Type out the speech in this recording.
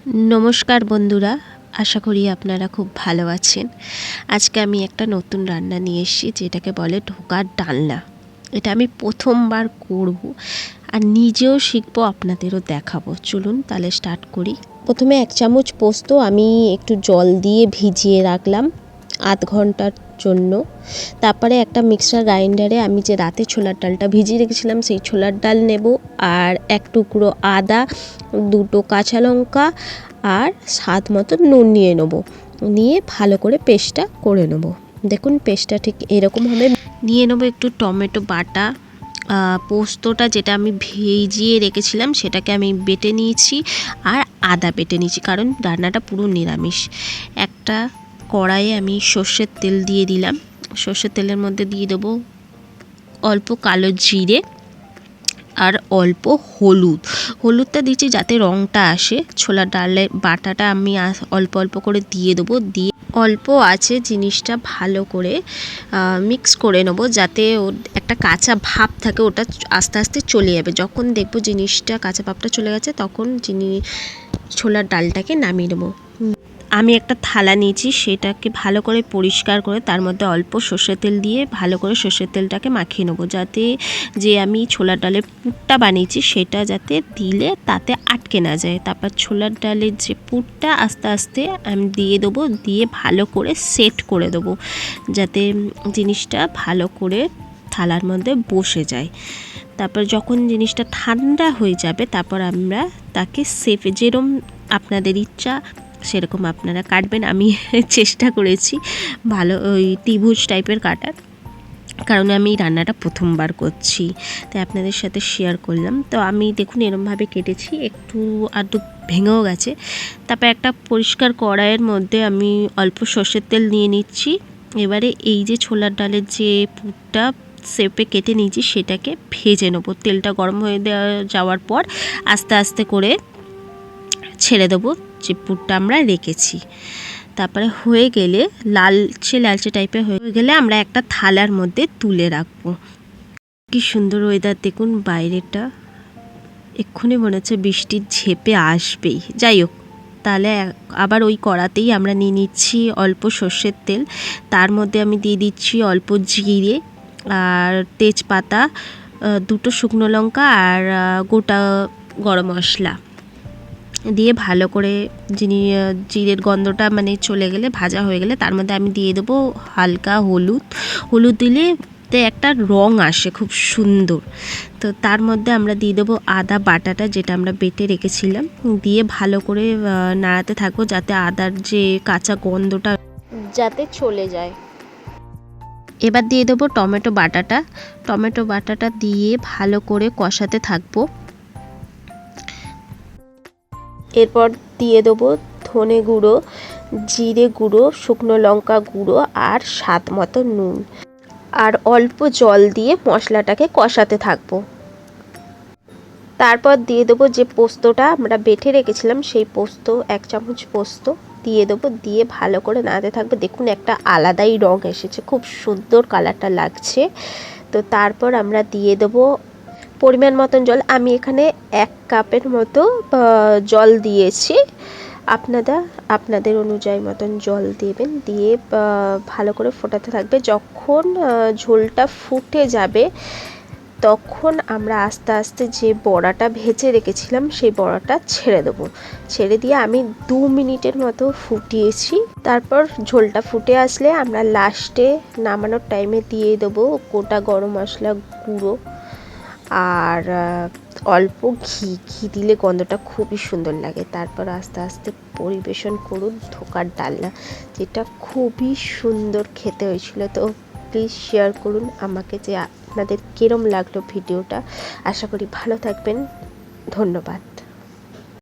नमस्कार बंधुरा आशा करी आपनारा खूब भालो आछेन। आज के आमी एकटा नतून रान्ना निये एसेछि जेटाके बोले ढोकार डालना। एटा आमी प्रथमबार करब और निजेओ शिखबो आपनादेरो देखाबो। चलुन ताहले स्टार्ट करी। प्रथमे 1 चामच पोस्त आमी एकटु जल दिए भिजिए राखलाम आध घंटार जन्य। तारपरे एकटा मिक्सार ग्राइंडारे आमी जे राते छोलार डालटा भिजिए रेखेछिलाम सेई छोलार डाल नेब और एक टुकरो आदा, दुटो काँचा लंका और स्वाद मतो नुन निये नेब। निये भालो करे पेस्टटा करे नेब। देखुन पेस्टटा ठीक एरकम होबे। निये नेब एकटु टमेटो बाटा, पोस्तटा जेटा आमी भिजिए रेखेछिलाम सेटाके आमी बेटे निয়েছি और आदा बेटे निয়েছি कारण रान्नाटा पुरो निरामिष। एकटा कड़ाइए आमी सर्षेर तेल दिए दिलाम। सर्षेर तेलेर मध्य दिए देब अल्प कालो जिरे और अल्प हलुद। हलुदटा दिচ্ছি যাতে রংটা আসে। ছোলার ডালের বাটাটা আমি অল্প অল্প করে দিয়ে দেব। দিয়ে অল্প আছে জিনিসটা ভালো করে মিক্স করে নেব যাতে একটা কাঁচা ভাব থাকে ওটা আস্তে আস্তে চলে যাবে। যখন দেখব জিনিসটা কাঁচা ভাবটা চলে গেছে তখন ছোলার ডালটাকে নামিয়ে নেব। আমি একটা থালা নিয়েছি সেটাকে ভালো করে পরিষ্কার করে তার মধ্যে অল্প সরষের তেল দিয়ে ভালো করে সরষের তেলটাকে মাখিয়ে নেব যাতে যে আমি ছোলার ডালের পুরটা বানিয়েছি সেটা যাতে দিলে তাতে আটকে না যায়। তারপর ছোলার ডালের যে পুরটা আস্তে আস্তে আমি দিয়ে দেবো, দিয়ে ভালো করে সেট করে দেবো যাতে জিনিসটা ভালো করে থালার মধ্যে বসে যায়। তারপর যখন জিনিসটা ঠান্ডা হয়ে যাবে তারপর আমরা তাকে সেফে যেরকম আপনাদের ইচ্ছা সেরকম আপনারা কাটবেন। আমি চেষ্টা করেছি ভালো ওই ত্রিভুজ টাইপের কাটার, কারণ আমি রান্নাটা প্রথমবার করছি তাই আপনাদের সাথে শেয়ার করলাম। তো আমি দেখুন এরমভাবে কেটেছি, একটু আধটু ভেঙেও গেছে। তারপর একটা পরিষ্কার কড়াইয়ের মধ্যে আমি অল্প সর্ষের তেল নিয়ে নিচ্ছি। এবারে এই যে ছোলার ডালের যে পুরটা শেপে কেটে নিয়েছি সেটাকে ভেজে নেব। তেলটা গরম হয়ে যাওয়ার পর আস্তে আস্তে করে ছেড়ে দেবো যে পুরটা আমরা রেখেছি। তারপরে হয়ে গেলে লালচে লালচে টাইপের হয়ে গেলে আমরা একটা থালার মধ্যে তুলে রাখবো। কি সুন্দর ওয়েদার দেখুন বাইরেটা, এক্ষুনি মনে হচ্ছে বৃষ্টির ঝেঁপে আসবেই। যাই হোক, তাহলে আবার ওই কড়াতেই আমরা নিয়ে নিচ্ছি অল্প সর্ষের তেল, তার মধ্যে আমি দিয়ে দিচ্ছি অল্প জিরে আর তেজপাতা, দুটো শুকনো লঙ্কা আর গোটা গরম মশলা দিয়ে ভালো করে জিরের গন্ধটা মানে চলে গেলে ভাজা হয়ে গেলে তার মধ্যে আমি দিয়ে দেবো হালকা হলুদ দিলে একটা রং আসে খুব সুন্দর। তো তার মধ্যে আমরা দিয়ে দেবো আদা বাটাটা যেটা আমরা বেটে রেখেছিলাম, দিয়ে ভালো করে নাড়াতে থাকবো যাতে আদার যে কাঁচা গন্ধটা যাতে চলে যায়। এবার দিয়ে দেবো টমেটো বাটাটা দিয়ে ভালো করে কষাতে থাকবো। এরপর দিয়ে দেবো ধনে গুঁড়ো, জিরে গুঁড়ো, শুকনো লঙ্কা গুঁড়ো আর স্বাদ মতো নুন আর অল্প জল দিয়ে মশলাটাকে কষাতে থাকবো। তারপর দিয়ে দেবো যে পোস্তটা আমরা বেটে রেখেছিলাম সেই পোস্ত 1 চামচ পোস্ত দিয়ে দেবো, দিয়ে ভালো করে নাড়তে থাকবে। দেখুন একটা আলাদাই রং এসেছে, খুব সুন্দর কালারটা লাগছে। তো তারপর আমরা দিয়ে দেবো পরিমাণ মতন জল। আমি এখানে 1 কাপের মতো জল দিয়েছি, আপনাদের অনুযায়ী মতন জল দেবেন। দিয়ে ভালো করে ফোটাতে থাকবে। যখন ঝোলটা ফুটে যাবে তখন আমরা আস্তে আস্তে যে বড়াটা ভেজে রেখেছিলাম সেই বড়াটা ছেড়ে দেবো। ছেড়ে দিয়ে আমি 2 মিনিটের মতো ফুটিয়েছি। তারপর ঝোলটা ফুটে আসলে আমরা লাস্টে নামানোর টাইমে দিয়ে দেবো গোটা গরম মশলা গুঁড়ো আর অল্প ঘি দিলে গন্ধটা খুবই সুন্দর লাগে। তারপর আস্তে আস্তে পরিবেশন করুন ঢোকার ডালনা, যেটা খুবই সুন্দর খেতে হয়েছিল। তো প্লিজ শেয়ার করুন আমাকে যে আপনাদের কিরম লাগলো ভিডিওটা। আশা করি ভালো থাকবেন। ধন্যবাদ।